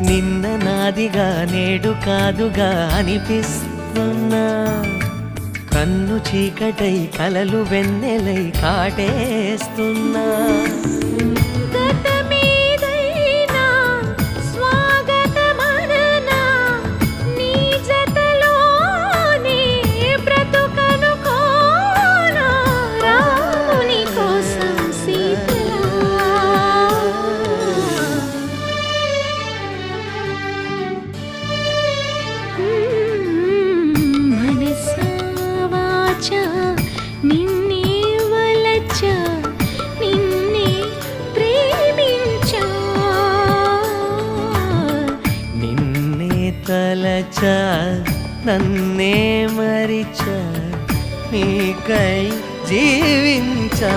నిన్న నాదిగా నేడు కాదుగా అనిపిస్తున్నా కన్ను చీకటై కలలు వెన్నెలై కాటేస్తున్నా తలచా నన్నే మరిచా నీకై జీవించా